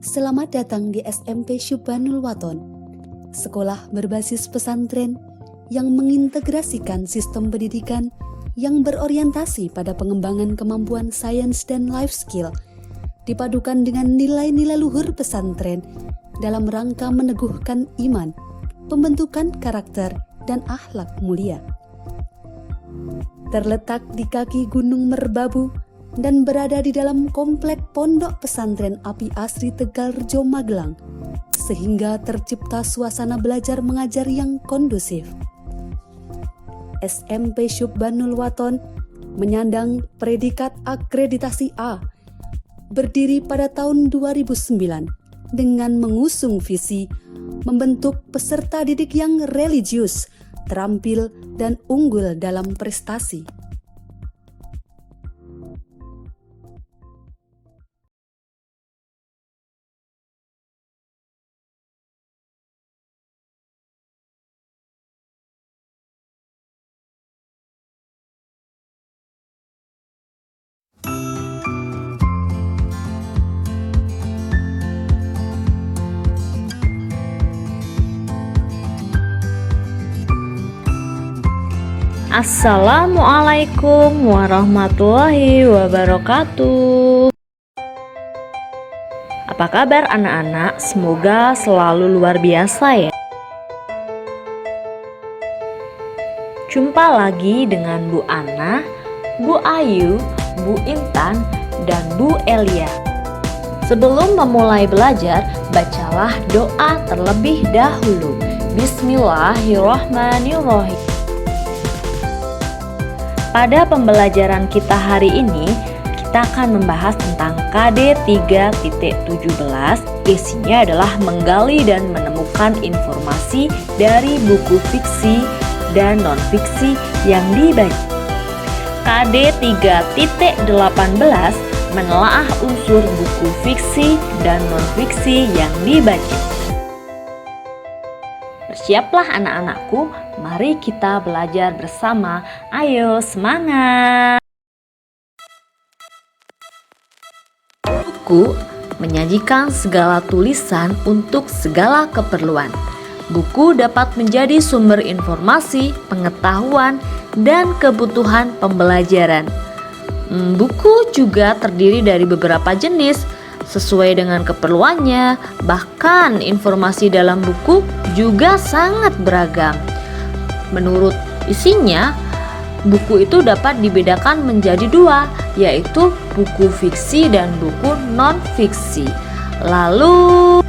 Selamat datang di SMP Syubbanul Waton, sekolah berbasis pesantren yang mengintegrasikan sistem pendidikan yang berorientasi pada pengembangan kemampuan sains dan life skill, dipadukan dengan nilai-nilai luhur pesantren dalam rangka meneguhkan iman, pembentukan karakter, dan akhlak mulia. Terletak di kaki Gunung Merbabu dan berada di dalam komplek Pondok Pesantren Api Asri Tegalrejo Magelang, sehingga tercipta suasana belajar mengajar yang kondusif. SMP Syubbanul Waton menyandang predikat akreditasi A, berdiri pada tahun 2009 dengan mengusung visi membentuk peserta didik yang religius, terampil, dan unggul dalam prestasi. Assalamualaikum warahmatullahi wabarakatuh. Apa kabar anak-anak? Semoga selalu luar biasa ya. Jumpa lagi dengan Bu Ana, Bu Ayu, Bu Intan, dan Bu Elia. Sebelum memulai belajar, bacalah doa terlebih dahulu. Bismillahirrahmanirrahim. Pada pembelajaran kita hari ini, kita akan membahas tentang KD 3.17. Isinya adalah menggali dan menemukan informasi dari buku fiksi dan non-fiksi yang dibaca. KD 3.18 menelaah unsur buku fiksi dan non-fiksi yang dibaca. Bersiaplah anak-anakku, mari kita belajar bersama. Ayo semangat! Buku menyajikan segala tulisan untuk segala keperluan. Buku dapat menjadi sumber informasi, pengetahuan, dan kebutuhan pembelajaran. Buku juga terdiri dari beberapa jenis sesuai dengan keperluannya. Bahkan informasi dalam buku juga sangat beragam. Menurut isinya, buku itu dapat dibedakan menjadi dua, yaitu buku fiksi dan buku non-fiksi. Lalu,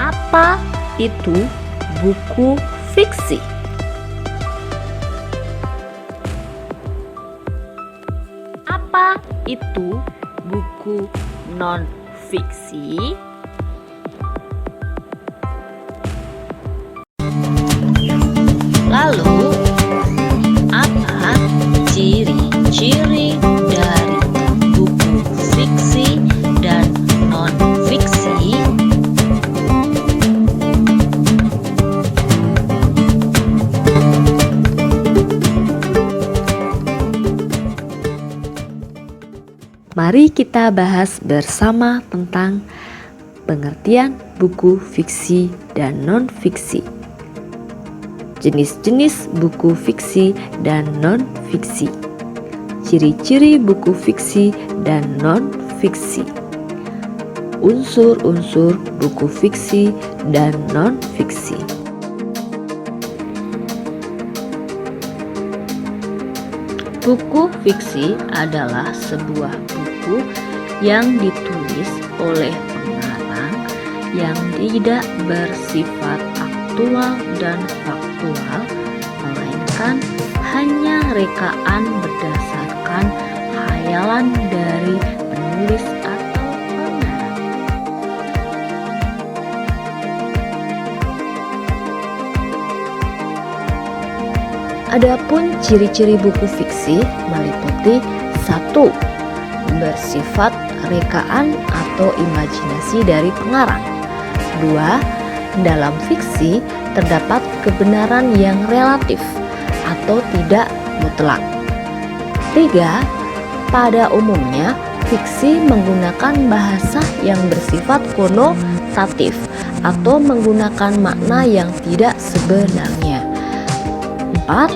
apa itu buku fiksi? Apa itu buku non-fiksi? Lalu, apa ciri-ciri dari buku fiksi dan non-fiksi? Mari kita bahas bersama tentang pengertian buku fiksi dan non-fiksi. Jenis-jenis buku fiksi dan non-fiksi. Ciri-ciri buku fiksi dan non-fiksi. Unsur-unsur buku fiksi dan non-fiksi. Buku fiksi adalah sebuah buku yang ditulis oleh pengarang yang tidak bersifat aktual dan faktual, melainkan hanya rekaan berdasarkan khayalan dari penulis atau pengarang. Adapun ciri-ciri buku fiksi meliputi 1. Bersifat rekaan atau imajinasi dari pengarang. 2. Dalam fiksi terdapat kebenaran yang relatif atau tidak mutlak. 3. Pada umumnya fiksi menggunakan bahasa yang bersifat konotatif atau menggunakan makna yang tidak sebenarnya. 4.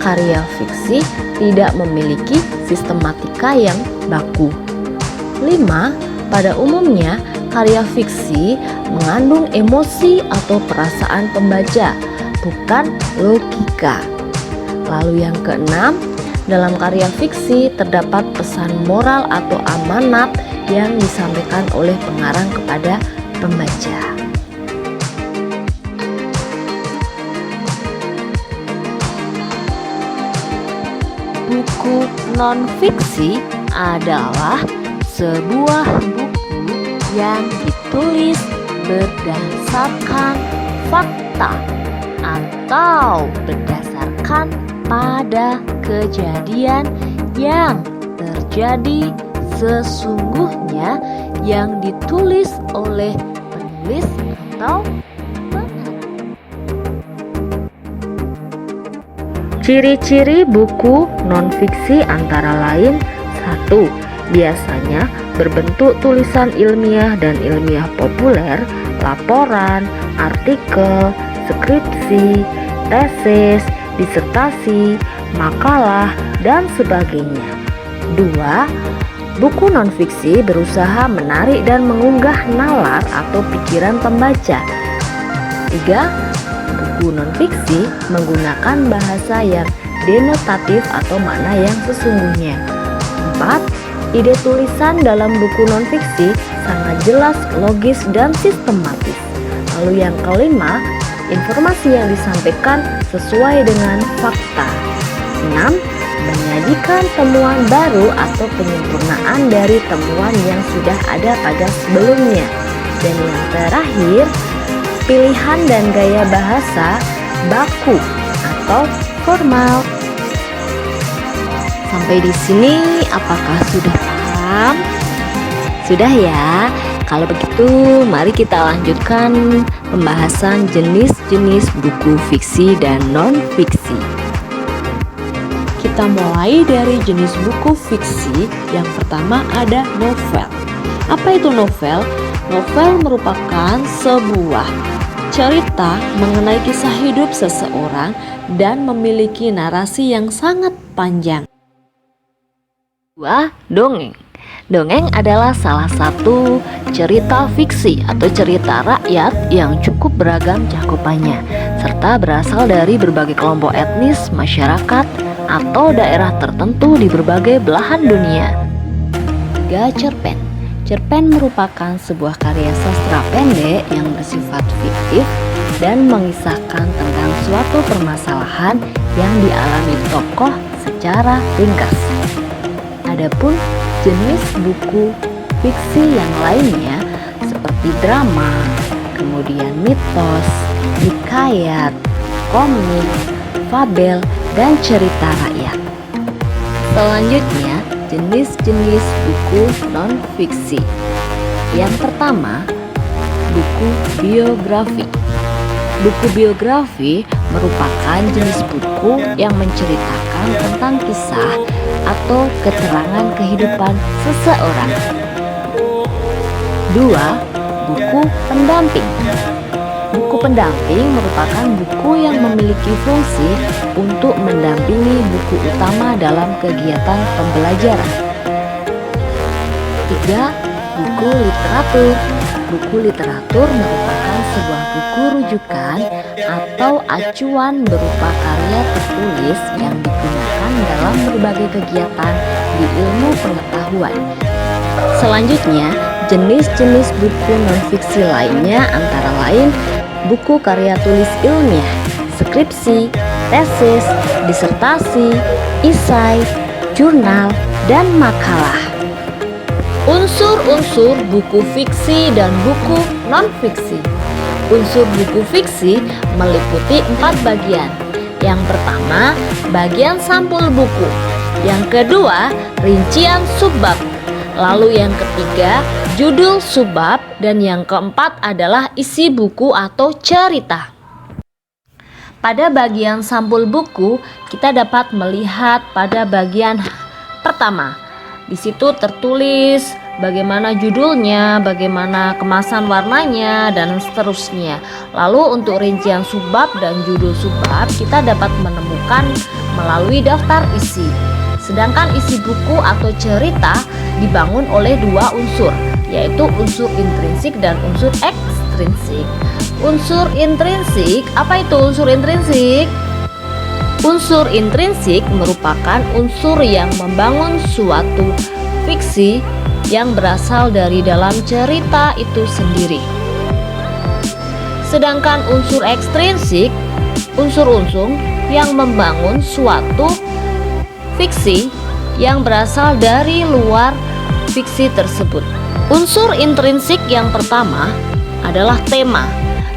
Karya fiksi tidak memiliki sistematika yang baku. 5. Pada umumnya, karya fiksi mengandung emosi atau perasaan pembaca, bukan logika. Lalu yang keenam, dalam karya fiksi terdapat pesan moral atau amanat yang disampaikan oleh pengarang kepada pembaca. Buku non-fiksi adalah sebuah buku yang ditulis berdasarkan fakta atau berdasarkan pada kejadian yang terjadi sesungguhnya yang ditulis oleh penulis atau Ciri-ciri buku non-fiksi antara lain: 1. Biasanya berbentuk tulisan ilmiah dan ilmiah populer, laporan, artikel, skripsi, tesis, disertasi, makalah, dan sebagainya. 2. Buku non-fiksi berusaha menarik dan mengunggah nalar atau pikiran pembaca. 3. Buku non-fiksi menggunakan bahasa yang denotatif atau makna yang sesungguhnya. 4. Ide tulisan dalam buku non-fiksi sangat jelas, logis, dan sistematis. Lalu yang kelima, informasi yang disampaikan sesuai dengan fakta. 6. Menyajikan temuan baru atau penyempurnaan dari temuan yang sudah ada pada sebelumnya. Dan yang terakhir, pilihan dan gaya bahasa baku atau formal. Sampai di sini apakah sudah paham? Sudah ya? Kalau begitu mari kita lanjutkan pembahasan jenis-jenis buku fiksi dan non-fiksi. Kita mulai dari jenis buku fiksi. Yang pertama ada novel. Apa itu novel? Novel merupakan sebuah cerita mengenai kisah hidup seseorang dan memiliki narasi yang sangat panjang. 2. Dongeng. Dongeng adalah salah satu cerita fiksi atau cerita rakyat yang cukup beragam cakupannya, serta berasal dari berbagai kelompok etnis, masyarakat, atau daerah tertentu di berbagai belahan dunia. 3. Cerpen. Cerpen merupakan sebuah karya sastra pendek yang bersifat fiktif dan mengisahkan tentang suatu permasalahan yang dialami tokoh secara ringkas. Adapun jenis buku fiksi yang lainnya seperti drama, kemudian mitos, hikayat, komik, fabel, dan cerita rakyat. Selanjutnya, jenis-jenis buku non-fiksi. Yang pertama, buku biografi. Buku biografi merupakan jenis buku yang menceritakan tentang kisah atau keterangan kehidupan seseorang. 2. Buku pendamping. Buku pendamping merupakan buku yang memiliki fungsi untuk mendampingi buku utama dalam kegiatan pembelajaran. 3. Buku literatur. Buku literatur merupakan sebuah buku rujukan atau acuan berupa karya tertulis yang digunakan dalam berbagai kegiatan di ilmu pengetahuan. Selanjutnya, jenis-jenis buku non-fiksi lainnya antara lain buku karya tulis ilmiah, skripsi, tesis, disertasi, esai, jurnal, dan makalah. Unsur-unsur buku fiksi dan buku non-fiksi. Unsur buku fiksi meliputi 4 bagian. Yang pertama, bagian sampul buku. Yang kedua, rincian subbab. Lalu yang ketiga, judul subbab. Dan yang keempat adalah isi buku atau cerita. Pada bagian sampul buku, kita dapat melihat pada bagian pertama, Di situ tertulis bagaimana judulnya, bagaimana kemasan warnanya, dan seterusnya. Lalu untuk rincian subbab dan judul subbab kita dapat menemukan melalui daftar isi. Sedangkan isi buku atau cerita dibangun oleh dua unsur, yaitu unsur intrinsik dan unsur ekstrinsik. Unsur intrinsik, apa itu unsur intrinsik? Unsur intrinsik merupakan unsur yang membangun suatu fiksi yang berasal dari dalam cerita itu sendiri. Sedangkan unsur ekstrinsik, unsur-unsur yang membangun suatu fiksi yang berasal dari luar fiksi tersebut. Unsur intrinsik yang pertama adalah tema.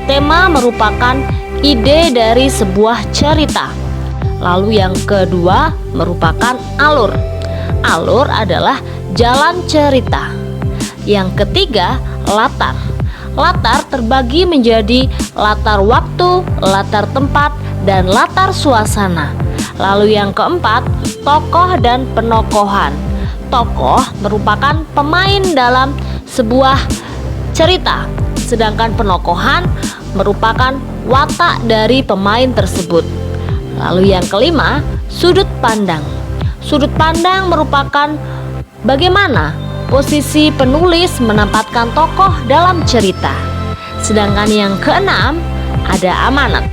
Tema merupakan ide dari sebuah cerita. Lalu yang kedua merupakan alur. Alur adalah jalan cerita. Yang ketiga, latar. Latar terbagi menjadi latar waktu, latar tempat, dan latar suasana. Lalu yang keempat, tokoh dan penokohan. Tokoh merupakan pemain dalam sebuah cerita, sedangkan penokohan merupakan watak dari pemain tersebut. Lalu yang kelima, sudut pandang. Sudut pandang merupakan bagaimana posisi penulis menempatkan tokoh dalam cerita. Sedangkan yang keenam, ada amanat.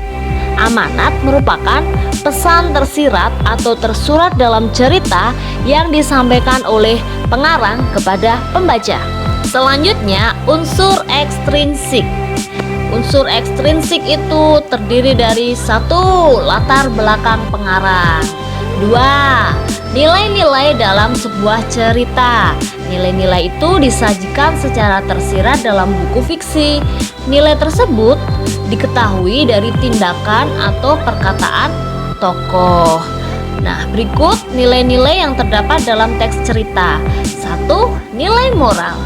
Amanat merupakan pesan tersirat atau tersurat dalam cerita yang disampaikan oleh pengarang kepada pembaca. Selanjutnya, unsur ekstrinsik. Unsur ekstrinsik itu terdiri dari 1. Latar belakang pengarang. 2. Nilai-nilai dalam sebuah cerita. Nilai-nilai itu disajikan secara tersirat dalam buku fiksi. Nilai tersebut diketahui dari tindakan atau perkataan tokoh. Nah, berikut nilai-nilai yang terdapat dalam teks cerita. 1. Nilai moral.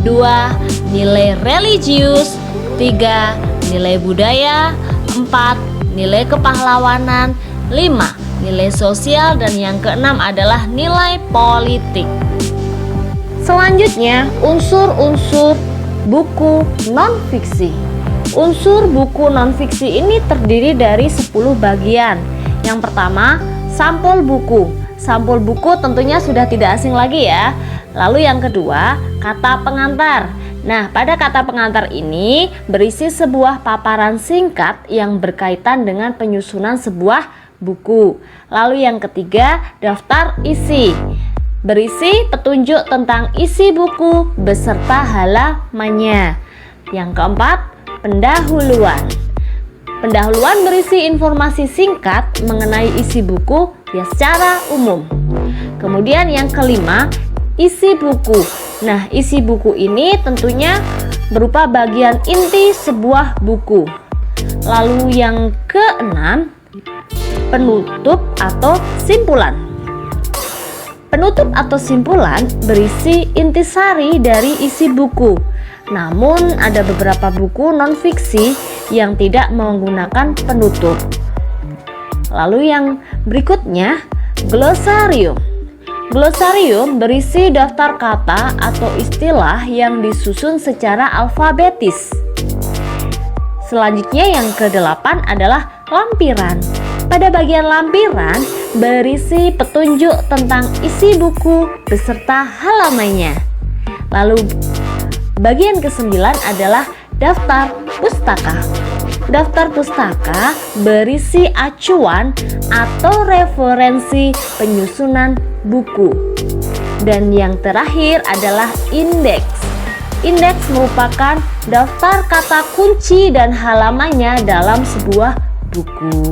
2. Nilai religius. 3. Nilai budaya. 4. Nilai kepahlawanan. 5. Nilai sosial. Dan yang keenam adalah nilai politik. Selanjutnya, unsur-unsur buku non-fiksi. Unsur buku non-fiksi ini terdiri dari 10 bagian. Yang pertama, sampul buku. Sampul buku tentunya sudah tidak asing lagi ya. Lalu yang kedua, kata pengantar. Nah, pada kata pengantar ini berisi sebuah paparan singkat yang berkaitan dengan penyusunan sebuah buku. Lalu yang ketiga, daftar isi. Berisi petunjuk tentang isi buku beserta halamannya. Yang keempat, pendahuluan. Pendahuluan berisi informasi singkat mengenai isi buku ya secara umum. Kemudian yang kelima, isi buku. Nah, isi buku ini tentunya berupa bagian inti sebuah buku. Lalu yang keenam, penutup atau simpulan. Penutup atau simpulan berisi intisari dari isi buku. Namun ada beberapa buku non-fiksi yang tidak menggunakan penutup. Lalu yang berikutnya, glosarium. Glosarium berisi daftar kata atau istilah yang disusun secara alfabetis. Selanjutnya yang ke-8 adalah lampiran. Pada bagian lampiran berisi petunjuk tentang isi buku beserta halamannya. Lalu bagian ke-9 adalah daftar pustaka. Daftar pustaka berisi acuan atau referensi penyusunan buku. Dan yang terakhir adalah indeks. Indeks merupakan daftar kata kunci dan halamannya dalam sebuah buku.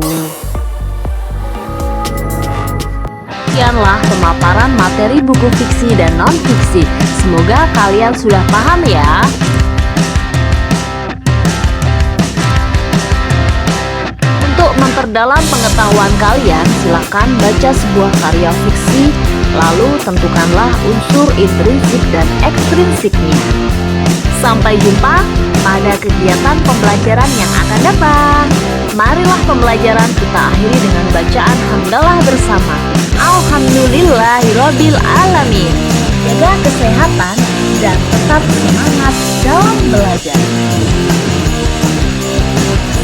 Sekianlah pemaparan materi buku fiksi dan non-fiksi. Semoga kalian sudah paham ya. Untuk memperdalam pengetahuan kalian, silakan baca sebuah karya fiksi, lalu tentukanlah unsur intrinsik dan ekstrinsiknya. Sampai jumpa pada kegiatan pembelajaran yang akan datang. Marilah pembelajaran kita akhiri dengan bacaan hamdalah bersama. Alhamdulillahirabbil alamin. jaga kesehatan, dan tetap semangat dalam belajar.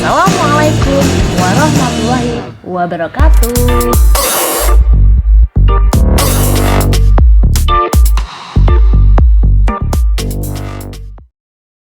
Assalamualaikum warahmatullahi wabarakatuh.